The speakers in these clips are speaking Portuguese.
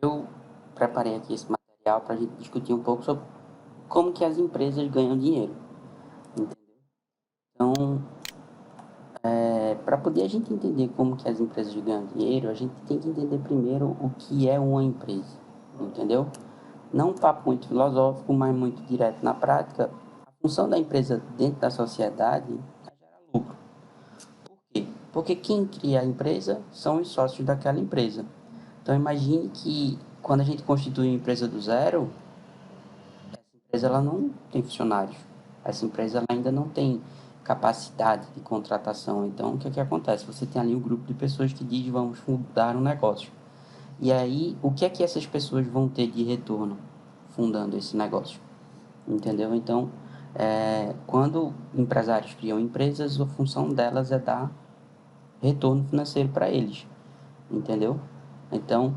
Eu preparei aqui esse material para a gente discutir um pouco sobre como que as empresas ganham dinheiro, entendeu? Então, para poder a gente entender como que as empresas ganham dinheiro, a gente tem que entender primeiro o que é uma empresa, entendeu? Não um papo muito filosófico, mas muito direto na prática. A função da empresa dentro da sociedade é gerar lucro. Por quê? Porque quem cria a empresa são os sócios daquela empresa. Então, imagine que quando a gente constitui uma empresa do zero, essa empresa ela não tem funcionários. Essa empresa ela ainda não tem capacidade de contratação. Então, o que é que acontece? Você tem ali um grupo de pessoas que diz vamos fundar um negócio. E aí, o que é que essas pessoas vão ter de retorno fundando esse negócio? Entendeu? Então, quando empresários criam empresas, a função delas é dar retorno financeiro para eles. Entendeu? Então,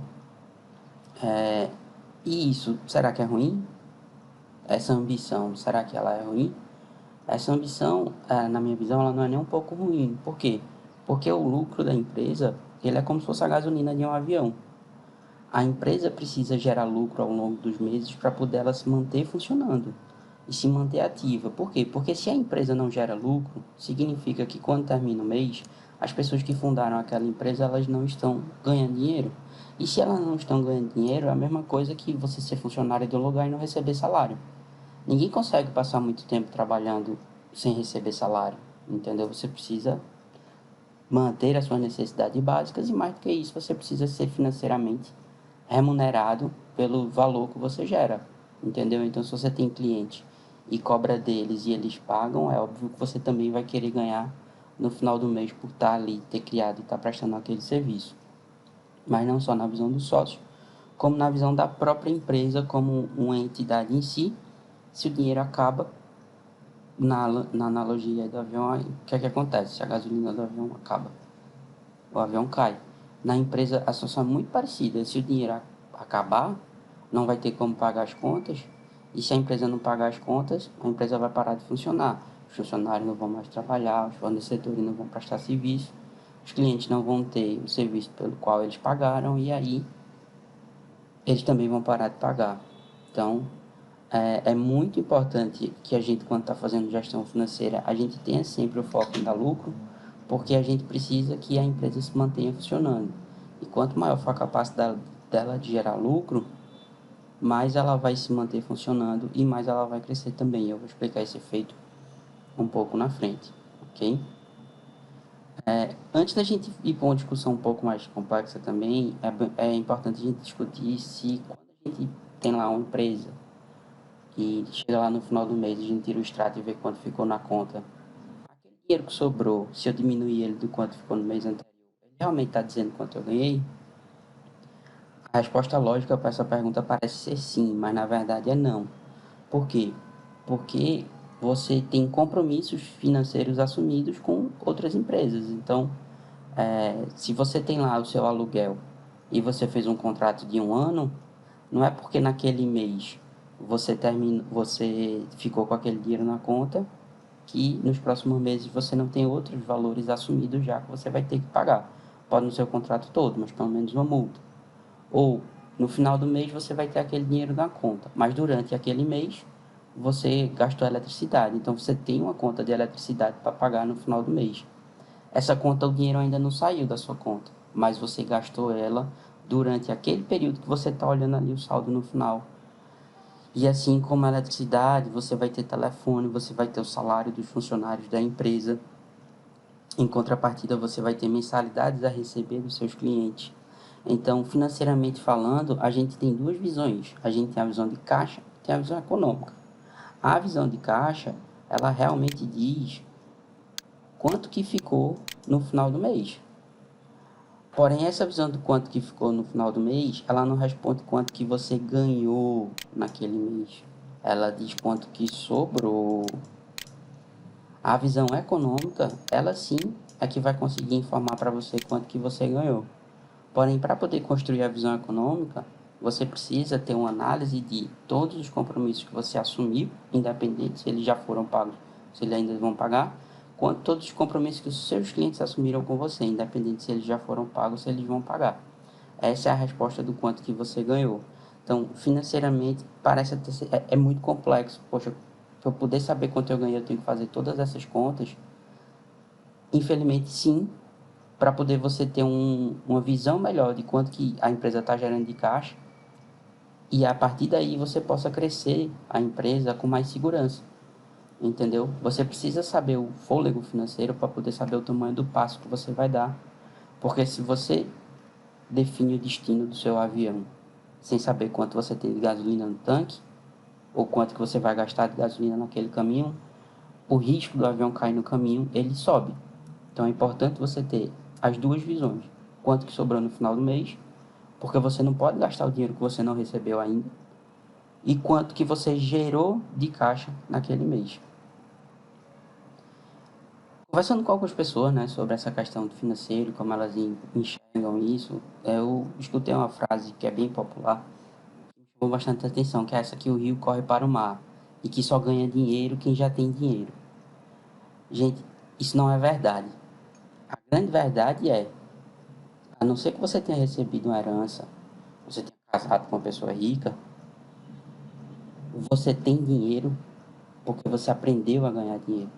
e isso, será que é ruim? Essa ambição, será que ela é ruim? Essa ambição, na minha visão, ela não é nem um pouco ruim. Por quê? Porque o lucro da empresa, ele é como se fosse a gasolina de um avião. A empresa precisa gerar lucro ao longo dos meses para poder ela se manter funcionando e se manter ativa. Por quê? Porque se a empresa não gera lucro, significa que quando termina o mês, as pessoas que fundaram aquela empresa, elas não estão ganhando dinheiro. E se elas não estão ganhando dinheiro, é a mesma coisa que você ser funcionário do lugar e não receber salário. Ninguém consegue passar muito tempo trabalhando sem receber salário, entendeu? Você precisa manter as suas necessidades básicas e mais do que isso, você precisa ser financeiramente remunerado pelo valor que você gera, entendeu? Então, se você tem cliente e cobra deles e eles pagam, é óbvio que você também vai querer ganhar no final do mês por estar ali, ter criado e estar prestando aquele serviço. Mas não só na visão do sócio, como na visão da própria empresa como uma entidade em si. Se o dinheiro acaba, na analogia do avião, o que é que acontece? Se a gasolina do avião acaba, o avião cai. Na empresa, a situação é muito parecida. Se o dinheiro acabar, não vai ter como pagar as contas. E se a empresa não pagar as contas, a empresa vai parar de funcionar. Os funcionários não vão mais trabalhar, os fornecedores não vão prestar serviço, os clientes não vão ter o serviço pelo qual eles pagaram e aí eles também vão parar de pagar. Então, é muito importante que a gente, quando está fazendo gestão financeira, a gente tenha sempre o foco em dar lucro, porque a gente precisa que a empresa se mantenha funcionando. E quanto maior for a capacidade dela de gerar lucro, mais ela vai se manter funcionando e mais ela vai crescer também. Eu vou explicar esse efeito um pouco na frente, ok? Antes da gente ir para uma discussão um pouco mais complexa também, é importante a gente discutir se quando a gente tem lá uma empresa e chega lá no final do mês, a gente tira o extrato e vê quanto ficou na conta. Aquele dinheiro que sobrou, se eu diminuir ele do quanto ficou no mês anterior, ele realmente está dizendo quanto eu ganhei? A resposta lógica para essa pergunta parece ser sim, mas na verdade é não. Por quê? Porque você tem compromissos financeiros assumidos com outras empresas. Então, se você tem lá o seu aluguel e você fez um contrato de um ano, não é porque naquele mês você ficou com aquele dinheiro na conta que nos próximos meses você não tem outros valores assumidos já que você vai ter que pagar. Pode não ser o contrato todo, mas pelo menos uma multa. Ou no final do mês você vai ter aquele dinheiro na conta, mas durante aquele mês você gastou eletricidade, então você tem uma conta de eletricidade para pagar no final do mês. Essa conta, o dinheiro ainda não saiu da sua conta, mas você gastou ela durante aquele período que você está olhando ali o saldo no final. E assim como a eletricidade, você vai ter telefone, você vai ter o salário dos funcionários da empresa. Em contrapartida, você vai ter mensalidades a receber dos seus clientes. Então, financeiramente falando, a gente tem duas visões. A gente tem a visão de caixa e tem a visão econômica. A visão de caixa, ela realmente diz quanto que ficou no final do mês. Porém, essa visão do quanto que ficou no final do mês, ela não responde quanto que você ganhou naquele mês. Ela diz quanto que sobrou. A visão econômica, ela sim é que vai conseguir informar para você quanto que você ganhou. Porém, para poder construir a visão econômica, você precisa ter uma análise de todos os compromissos que você assumiu, independente se eles já foram pagos, se eles ainda vão pagar, quanto todos os compromissos que os seus clientes assumiram com você, independente se eles já foram pagos, se eles vão pagar. Essa é a resposta do quanto que você ganhou. Então, financeiramente, parece é muito complexo. Poxa, para eu poder saber quanto eu ganhei, eu tenho que fazer todas essas contas. Infelizmente, sim, para poder você ter uma visão melhor de quanto que a empresa está gerando de caixa e a partir daí você possa crescer a empresa com mais segurança, entendeu? Você precisa saber o fôlego financeiro para poder saber o tamanho do passo que você vai dar, porque se você define o destino do seu avião sem saber quanto você tem de gasolina no tanque ou quanto que você vai gastar de gasolina naquele caminho, o risco do avião cair no caminho, ele sobe. Então é importante você ter as duas visões. Quanto que sobrou no final do mês, porque você não pode gastar o dinheiro que você não recebeu ainda, e quanto que você gerou de caixa naquele mês. Conversando com algumas pessoas, né, sobre essa questão do financeiro, como elas enxergam isso, eu escutei uma frase que é bem popular, que me chamou bastante atenção, que é essa que o rio corre para o mar, e que só ganha dinheiro quem já tem dinheiro. Gente, isso não é verdade. A grande verdade é, a não ser que você tenha recebido uma herança, você tenha casado com uma pessoa rica, você tem dinheiro porque você aprendeu a ganhar dinheiro.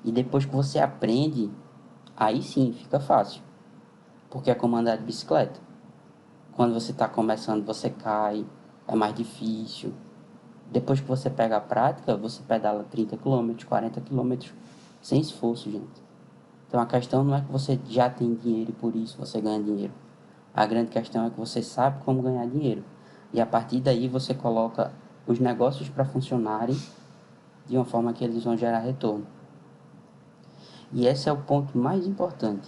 E depois que você aprende, aí sim fica fácil, porque é como andar de bicicleta. Quando você está começando, você cai, é mais difícil. Depois que você pega a prática, você pedala 30 km, 40 km sem esforço, gente. Então a questão não é que você já tem dinheiro e por isso você ganha dinheiro. A grande questão é que você sabe como ganhar dinheiro. E a partir daí você coloca os negócios para funcionarem de uma forma que eles vão gerar retorno. E esse é o ponto mais importante.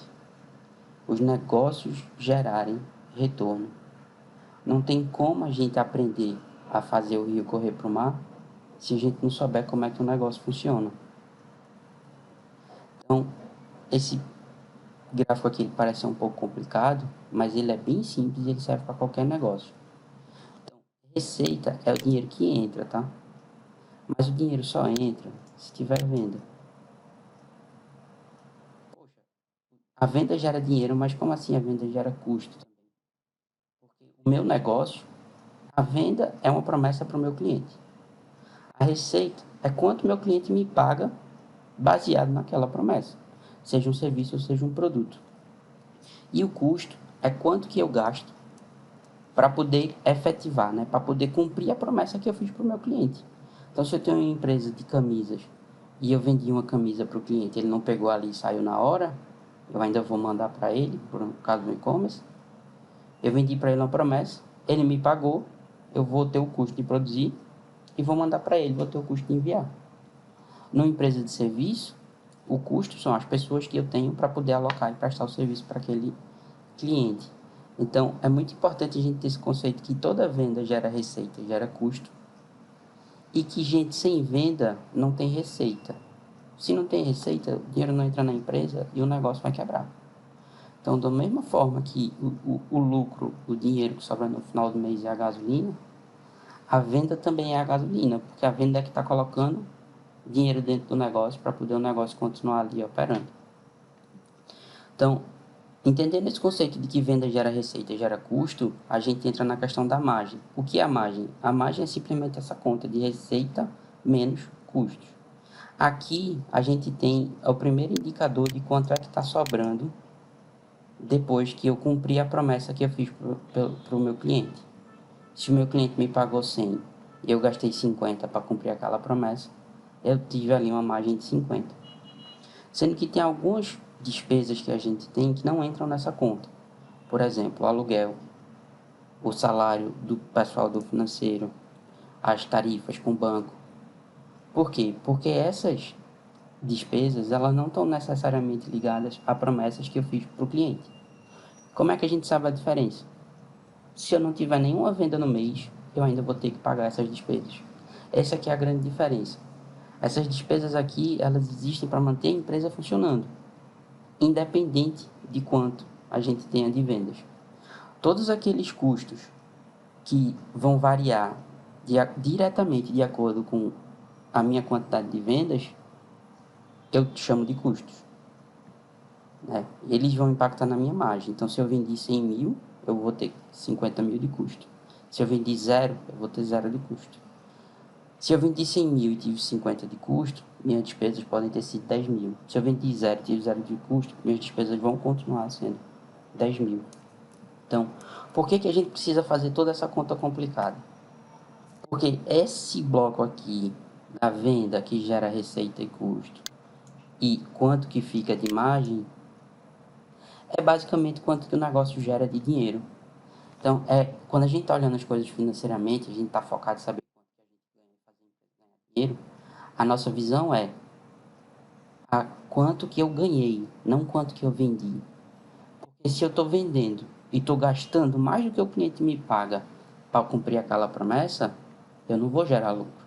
Os negócios gerarem retorno. Não tem como a gente aprender a fazer o rio correr para o mar se a gente não souber como é que o negócio funciona. Então, esse gráfico aqui ele parece ser um pouco complicado, mas ele é bem simples e ele serve para qualquer negócio. Então, receita é o dinheiro que entra, tá? Mas o dinheiro só entra se tiver venda. Poxa, a venda gera dinheiro, mas como assim a venda gera custo também? Porque o meu negócio, a venda é uma promessa para o meu cliente. A receita é quanto meu cliente me paga baseado naquela promessa, seja um serviço ou seja um produto. E o custo é quanto que eu gasto para poder efetivar, né? Para poder cumprir a promessa que eu fiz para o meu cliente. Então, se eu tenho uma empresa de camisas e eu vendi uma camisa para o cliente, ele não pegou ali e saiu na hora, eu ainda vou mandar para ele, por causa do e-commerce. Eu vendi para ele uma promessa, ele me pagou, eu vou ter o custo de produzir e vou mandar para ele, vou ter o custo de enviar. Numa empresa de serviço, o custo são as pessoas que eu tenho para poder alocar e prestar o serviço para aquele cliente. Então, é muito importante a gente ter esse conceito que toda venda gera receita, gera custo, e que gente sem venda não tem receita. Se não tem receita, o dinheiro não entra na empresa e o negócio vai quebrar. Então, da mesma forma que o lucro, o dinheiro que sobra no final do mês é a gasolina, a venda também é a gasolina, porque a venda é que está colocando dinheiro dentro do negócio para poder o negócio continuar ali operando. Então, entendendo esse conceito de que venda gera receita e gera custo, a gente entra na questão da margem. O que é a margem? A margem é simplesmente essa conta de receita menos custos. Aqui a gente tem o primeiro indicador de quanto é que está sobrando depois que eu cumpri a promessa que eu fiz para o meu cliente. Se o meu cliente me pagou 100 e eu gastei 50 para cumprir aquela promessa, eu tive ali uma margem de 50. Sendo que tem algumas despesas que a gente tem que não entram nessa conta. Por exemplo, o aluguel, o salário do pessoal do financeiro, as tarifas com o banco. Por quê? Porque essas despesas elas não estão necessariamente ligadas a promessas que eu fiz para o cliente. Como é que a gente sabe a diferença? Se eu não tiver nenhuma venda no mês, eu ainda vou ter que pagar essas despesas. Essa aqui é a grande diferença. Essas despesas aqui, elas existem para manter a empresa funcionando, independente de quanto a gente tenha de vendas. Todos aqueles custos que vão variar diretamente de acordo com a minha quantidade de vendas, eu chamo de custos, né? Eles vão impactar na minha margem. Então, se eu vendi 100 mil, eu vou ter 50 mil de custo. Se eu vendi zero, eu vou ter zero de custo. Se eu vendi 100 mil e tive 50 de custo, minhas despesas podem ter sido 10 mil. Se eu vendi zero e tive zero de custo, minhas despesas vão continuar sendo 10 mil. Então, por que a gente precisa fazer toda essa conta complicada? Porque esse bloco aqui da venda que gera receita e custo e quanto que fica de margem é basicamente quanto que o negócio gera de dinheiro. Então, quando a gente está olhando as coisas financeiramente, a gente está focado em saber quanto que a gente ganha dinheiro, a nossa visão é quanto que eu ganhei, não quanto que eu vendi. Porque se eu estou vendendo e estou gastando mais do que o cliente me paga para cumprir aquela promessa, eu não vou gerar lucro.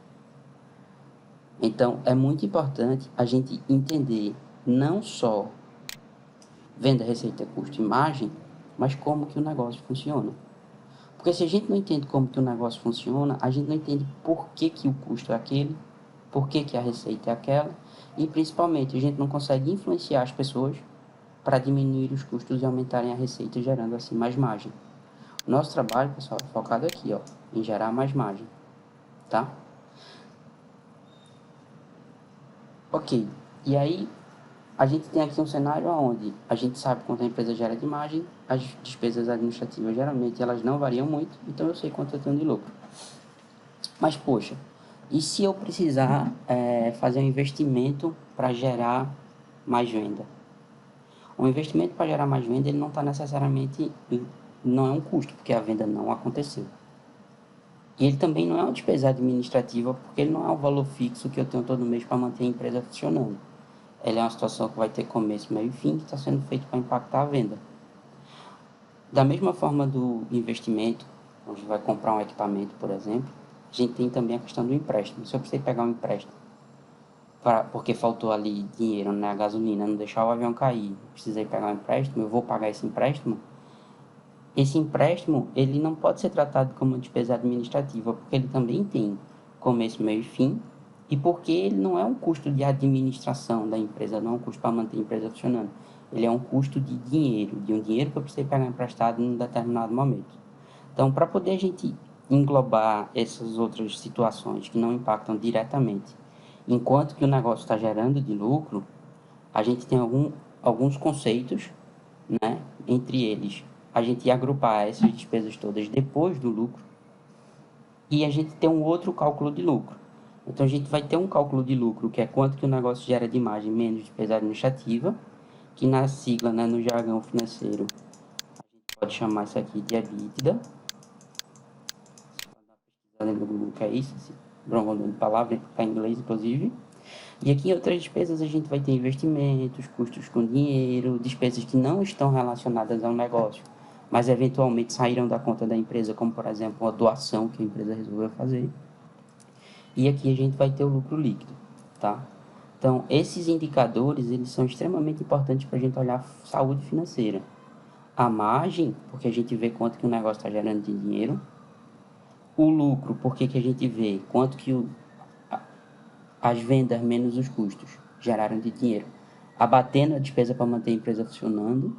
Então, é muito importante a gente entender não só venda, receita, custo e margem, mas como que o negócio funciona. Porque se a gente não entende como que o negócio funciona, a gente não entende por que que o custo é aquele, por que que a receita é aquela, e principalmente a gente não consegue influenciar as pessoas para diminuir os custos e aumentarem a receita, gerando assim mais margem. Nosso trabalho, pessoal, é focado aqui, ó, em gerar mais margem, tá? Ok, e aí a gente tem aqui um cenário onde a gente sabe quanto a empresa gera de margem, as despesas administrativas geralmente elas não variam muito, então eu sei quanto eu tenho de lucro. Mas poxa, e se eu precisar fazer um investimento para gerar mais venda? O investimento para gerar mais venda ele não está necessariamente, não é um custo, porque a venda não aconteceu. E ele também não é uma despesa administrativa, porque ele não é um valor fixo que eu tenho todo mês para manter a empresa funcionando. Ela é uma situação que vai ter começo, meio e fim, que está sendo feito para impactar a venda. Da mesma forma do investimento, onde vai comprar um equipamento, por exemplo, a gente tem também a questão do empréstimo. Se eu precisei pegar um empréstimo, porque faltou ali dinheiro, né, a gasolina, não deixar o avião cair, precisei pegar um empréstimo, eu vou pagar esse empréstimo. Esse empréstimo, ele não pode ser tratado como despesa administrativa, porque ele também tem começo, meio e fim, e porque ele não é um custo de administração da empresa, não é um custo para manter a empresa funcionando. Ele é um custo de dinheiro, de um dinheiro que eu precisei pegar emprestado em um determinado momento. Então, para poder a gente englobar essas outras situações que não impactam diretamente, enquanto que o negócio está gerando de lucro, a gente tem alguns conceitos, né? Entre eles, a gente ia agrupar essas despesas todas depois do lucro e a gente tem um outro cálculo de lucro. Então, a gente vai ter um cálculo de lucro, que é quanto que o negócio gera de margem menos despesa administrativa, que na sigla, né, no jargão financeiro, a gente pode chamar isso aqui de EBITDA. No Google que é isso, esse broncodão de palavra, está em inglês, inclusive. E aqui em outras despesas a gente vai ter investimentos, custos com dinheiro, despesas que não estão relacionadas ao negócio, mas eventualmente saíram da conta da empresa, como por exemplo uma doação que a empresa resolveu fazer. E aqui a gente vai ter o lucro líquido, tá? Então, esses indicadores, eles são extremamente importantes para a gente olhar a saúde financeira. A margem, porque a gente vê quanto que o negócio está gerando de dinheiro. O lucro, porque que a gente vê quanto que as vendas menos os custos geraram de dinheiro, abatendo a despesa para manter a empresa funcionando,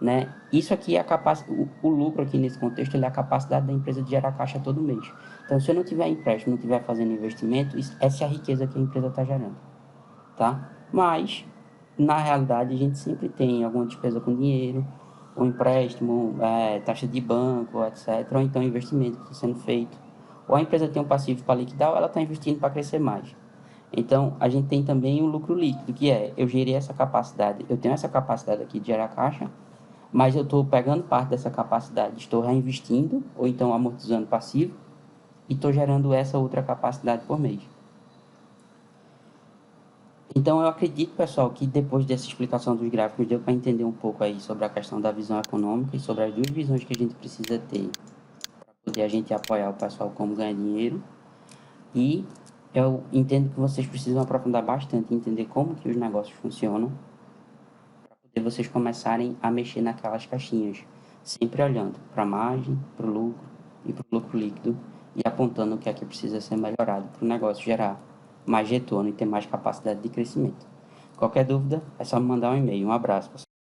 né? Isso aqui é a capacidade, o lucro aqui nesse contexto, ele é a capacidade da empresa de gerar caixa todo mês. Então, se eu não tiver empréstimo, não tiver fazendo investimento, essa é a riqueza que a empresa está gerando, tá? Mas, na realidade, a gente sempre tem alguma despesa com dinheiro, um empréstimo, taxa de banco, etc., ou então investimento que está sendo feito. Ou a empresa tem um passivo para liquidar, ou ela está investindo para crescer mais. Então, a gente tem também o lucro líquido, que é, eu gerei essa capacidade, eu tenho essa capacidade aqui de gerar caixa, mas eu estou pegando parte dessa capacidade, estou reinvestindo, ou então amortizando passivo, e estou gerando essa outra capacidade por mês. Então, eu acredito, pessoal, que depois dessa explicação dos gráficos, deu para entender um pouco aí sobre a questão da visão econômica e sobre as duas visões que a gente precisa ter para poder a gente apoiar o pessoal como ganhar dinheiro. E eu entendo que vocês precisam aprofundar bastante, entender como que os negócios funcionam, para poder vocês começarem a mexer naquelas caixinhas, sempre olhando para a margem, para o lucro e para o lucro líquido e apontando o que é que precisa ser melhorado para o negócio gerar mais retorno e ter mais capacidade de crescimento. Qualquer dúvida, é só me mandar um e-mail. Um abraço, pessoal.